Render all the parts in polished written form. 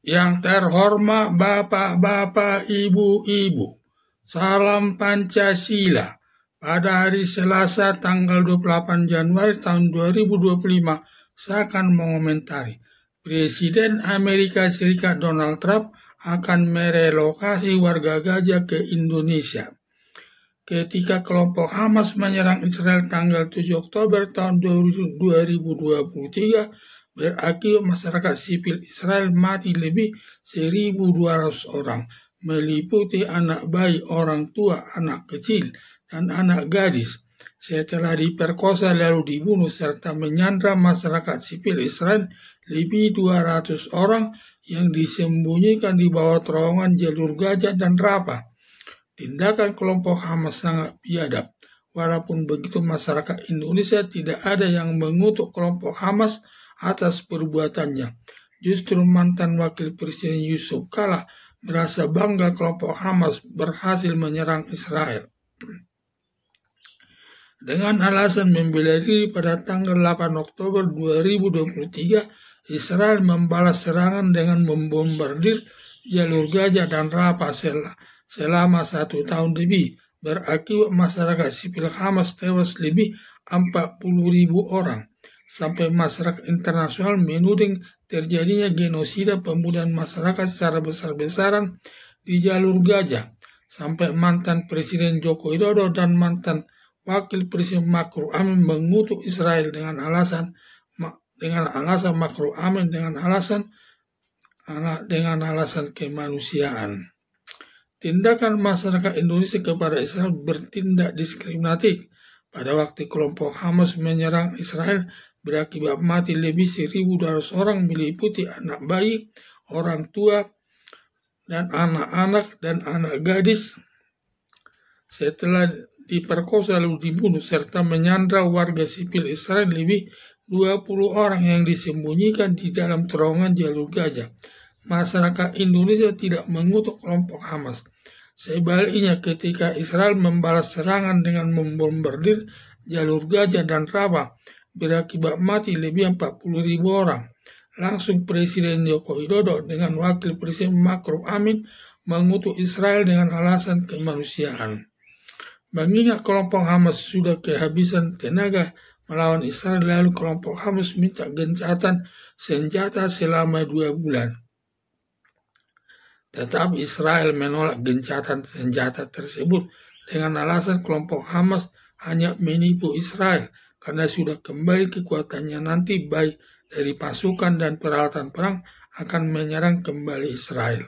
Yang terhormat Bapak-Bapak, Ibu-Ibu, salam Pancasila. Pada hari Selasa tanggal 28 Januari tahun 2025, saya akan mengomentari Presiden Amerika Serikat Donald Trump akan merelokasi warga Gaza ke Indonesia. Ketika kelompok Hamas menyerang Israel tanggal 7 Oktober tahun 2023, berakibat masyarakat sipil Israel mati lebih 1.200 orang, meliputi anak bayi, orang tua, anak kecil, dan anak gadis, setelah diperkosa lalu dibunuh serta menyandra masyarakat sipil Israel lebih 200 orang yang disembunyikan di bawah terowongan jalur Gaza dan Rafah. Tindakan kelompok Hamas sangat biadab. Walaupun begitu, masyarakat Indonesia tidak ada yang mengutuk kelompok Hamas atas perbuatannya. Justru mantan Wakil Presiden Yusuf Kala merasa bangga kelompok Hamas berhasil menyerang Israel. Dengan alasan membela diri pada tanggal 8 Oktober 2023, Israel membalas serangan dengan membombardir jalur Gaza dan Rafah selama 1 tahun lebih. Berakibat masyarakat sipil Hamas tewas lebih 40.000 orang. Sampai masyarakat internasional menuding terjadinya genosida pembunuhan masyarakat secara besar-besaran di jalur Gaza. Sampai mantan Presiden Joko Widodo dan mantan Wakil Presiden Ma'ruf Amin mengutuk Israel dengan alasan Ma'ruf Amin dengan alasan kemanusiaan. Tindakan masyarakat Indonesia kepada Israel bertindak diskriminatif. Pada waktu kelompok Hamas menyerang Israel, berakibat mati lebih 1.200 orang, meliputi anak bayi, orang tua, dan anak-anak dan anak gadis, setelah diperkosa lalu dibunuh serta menyandra warga sipil Israel lebih 20 orang yang disembunyikan di dalam terowongan jalur Gaza. Masyarakat Indonesia tidak mengutuk kelompok Hamas. Sebaliknya, ketika Israel membalas serangan dengan membombardir jalur Gaza dan Rafah, berakibat mati lebih 40.000 orang. Langsung Presiden Joko Widodo dengan Wakil Presiden Ma'ruf Amin mengutuk Israel dengan alasan kemanusiaan. Mengingat kelompok Hamas sudah kehabisan tenaga melawan Israel, lalu kelompok Hamas minta gencatan senjata selama 2 bulan. Tetapi Israel menolak gencatan senjata tersebut dengan alasan kelompok Hamas hanya menipu Israel karena sudah kembali kekuatannya, nanti baik dari pasukan dan peralatan perang akan menyerang kembali Israel.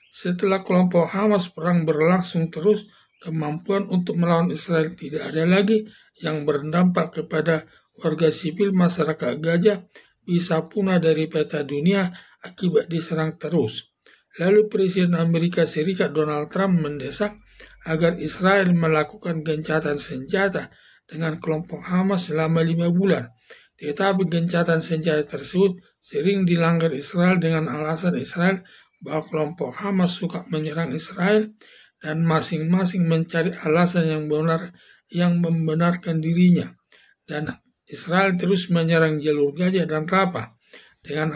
Setelah kelompok Hamas perang berlangsung terus, kemampuan untuk melawan Israel tidak ada lagi, yang berdampak kepada warga sipil masyarakat Gaza bisa punah dari peta dunia akibat diserang terus. Lalu Presiden Amerika Serikat Donald Trump mendesak agar Israel melakukan gencatan senjata dengan kelompok Hamas selama 5 bulan. Tetapi gencatan senjata tersebut sering dilanggar Israel dengan alasan Israel bahwa kelompok Hamas suka menyerang Israel dan masing-masing mencari alasan yang membenarkan dirinya. Dan Israel terus menyerang jalur Gaza dan Rafah dengan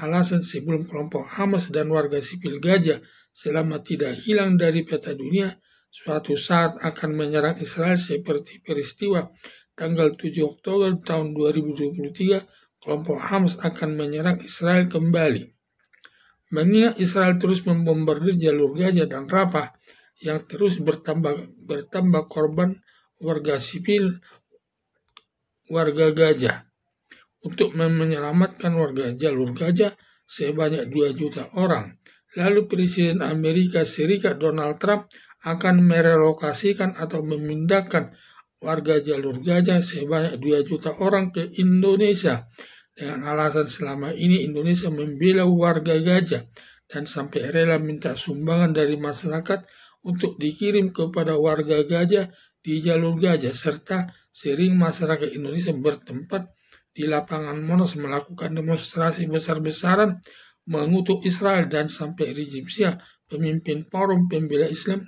alasan sebelum kelompok Hamas dan warga sipil Gaza selama tidak hilang dari peta dunia, suatu saat akan menyerang Israel seperti peristiwa tanggal 7 Oktober tahun 2023, kelompok Hamas akan menyerang Israel kembali. Mengingat Israel terus membombardir jalur Gaza dan Rafah yang terus bertambah korban warga sipil warga Gaza. Untuk menyelamatkan warga jalur Gaza sebanyak 2 juta orang. Lalu Presiden Amerika Serikat Donald Trump akan merelokasikan atau memindahkan warga jalur Gaza sebanyak 2 juta orang ke Indonesia. Dengan alasan selama ini Indonesia membela warga Gaza dan sampai rela minta sumbangan dari masyarakat untuk dikirim kepada warga Gaza di jalur Gaza, serta sering masyarakat Indonesia bertempat di lapangan Monas melakukan demonstrasi besar-besaran mengutuk Israel, dan sampai Rizik Syihab, pemimpin Forum Pembela Islam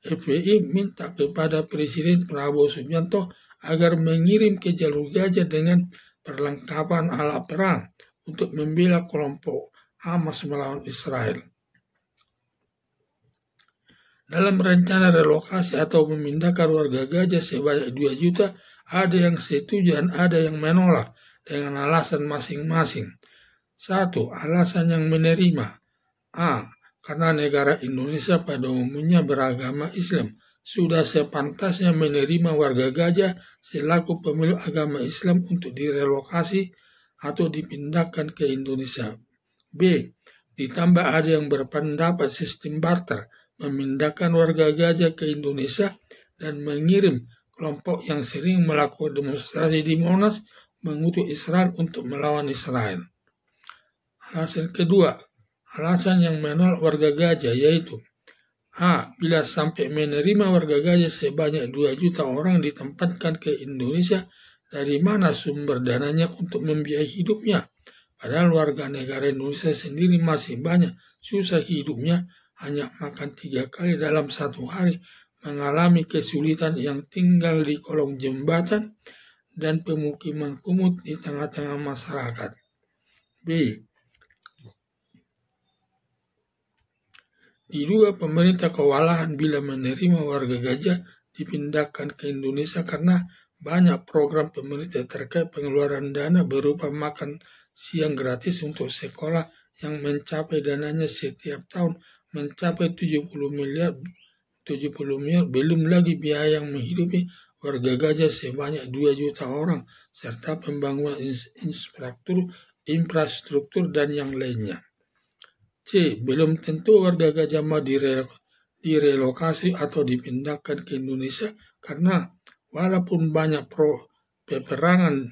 FPI, minta kepada Presiden Prabowo Subianto agar mengirim ke jalur Gaza dengan perlengkapan alat perang, untuk membela kelompok Hamas melawan Israel. Dalam rencana relokasi atau memindahkan warga Gaza sebanyak 2 juta, ada yang setuju dan ada yang menolak dengan alasan masing-masing. 1. Alasan yang menerima. A. Karena negara Indonesia pada umumnya beragama Islam, sudah sepantasnya menerima warga Gaza selaku pemeluk agama Islam untuk direlokasi atau dipindahkan ke Indonesia. B. Ditambah ada yang berpendapat sistem barter memindahkan warga Gaza ke Indonesia dan mengirim kelompok yang sering melakukan demonstrasi di Monas mengutuk Israel untuk melawan Israel. Alasan kedua, alasan yang menolak warga Gaza yaitu A. Bila sampai menerima warga Gaza sebanyak 2 juta orang ditempatkan ke Indonesia, dari mana sumber dananya untuk membiayai hidupnya? Padahal warga negara Indonesia sendiri masih banyak susah hidupnya, hanya makan 3 kali dalam 1 hari, mengalami kesulitan yang tinggal di kolong jembatan dan pemukiman kumuh di tengah-tengah masyarakat. B. Diduga pemerintah kewalahan bila menerima warga Gaza dipindahkan ke Indonesia karena banyak program pemerintah terkait pengeluaran dana berupa makan siang gratis untuk sekolah yang mencapai dananya setiap tahun mencapai 70 miliar, belum lagi biaya yang menghidupi warga Gaza sebanyak 2 juta orang serta pembangunan infrastruktur dan yang lainnya. C. Belum tentu warga Gaza mau direlokasi atau dipindahkan ke Indonesia karena walaupun banyak peperangan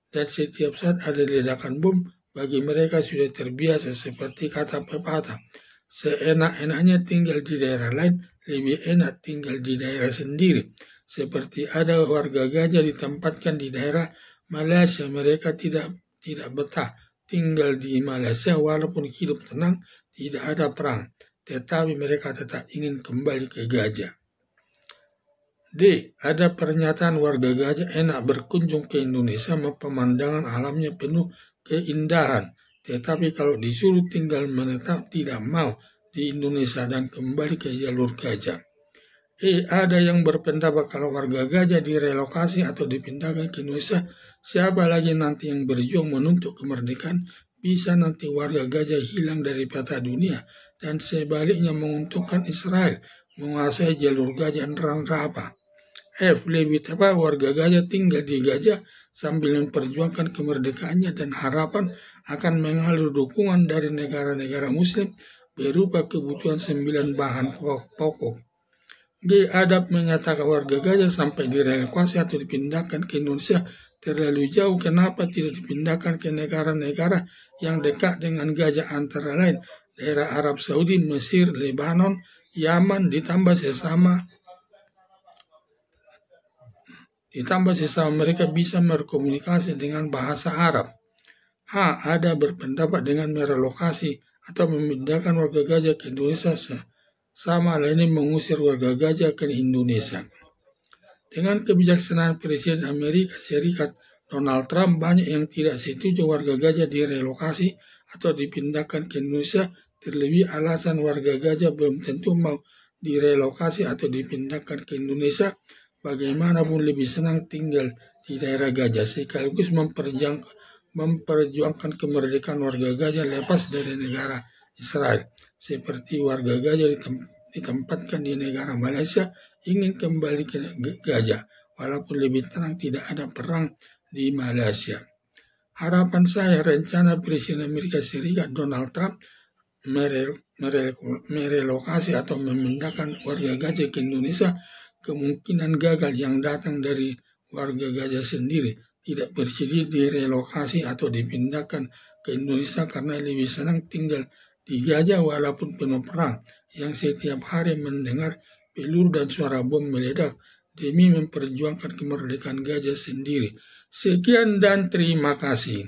dan setiap saat ada ledakan bom, bagi mereka sudah terbiasa seperti kata pepatah, seenak-enaknya tinggal di daerah lain, lebih enak tinggal di daerah sendiri. Seperti ada warga Gaza ditempatkan di daerah Malaysia, mereka tidak betah tinggal di Malaysia walaupun hidup tenang, tidak ada perang, tetapi mereka tetap ingin kembali ke Gaza. D. Ada pernyataan warga Gaza enak berkunjung ke Indonesia, pemandangan alamnya penuh keindahan, tetapi kalau disuruh tinggal menetap tidak mau di Indonesia dan kembali ke jalur Gaza. E. Ada yang berpendapat kalau warga Gaza direlokasi atau dipindahkan ke Indonesia, siapa lagi nanti yang berjuang menuntut kemerdekaan, bisa nanti warga Gaza hilang dari peta dunia dan sebaliknya menguntungkan Israel menguasai jalur Gaza dan Rafah. F. Lebih tepat warga Gaza tinggal di Gaza sambil memperjuangkan kemerdekaannya dan harapan akan mengalir dukungan dari negara-negara muslim berupa kebutuhan 9 bahan pokok. G. Adab menyatakan warga Gaza sampai direlokasi atau dipindahkan ke Indonesia terlalu jauh, kenapa tidak dipindahkan ke negara-negara yang dekat dengan Gaza antara lain daerah Arab Saudi, Mesir, Lebanon, Yaman, ditambah sesama mereka bisa berkomunikasi dengan bahasa Arab. H. Ada berpendapat dengan merelokasi atau memindahkan warga Gaza ke Indonesia sama lainnya mengusir warga Gaza ke Indonesia. Dengan kebijaksanaan Presiden Amerika Serikat Donald Trump, banyak yang tidak setuju warga Gaza direlokasi atau dipindahkan ke Indonesia, terlebih alasan warga Gaza belum tentu mau direlokasi atau dipindahkan ke Indonesia, bagaimanapun lebih senang tinggal di daerah Gaza, sekaligus memperjuangkan kemerdekaan warga Gaza lepas dari negara Israel. Seperti warga Gaza ditempatkan di negara Malaysia ingin kembali ke Gaza, walaupun lebih tenang, tidak ada perang di Malaysia. Harapan saya rencana Presiden Amerika Serikat Donald Trump merelokasi atau memindahkan warga Gaza ke Indonesia kemungkinan gagal yang datang dari warga Gaza sendiri tidak bersedia direlokasi atau dipindahkan ke Indonesia karena lebih senang tinggal di Gaza walaupun penuh perang yang setiap hari mendengar peluru dan suara bom meledak demi memperjuangkan kemerdekaan Gaza sendiri. Sekian dan terima kasih.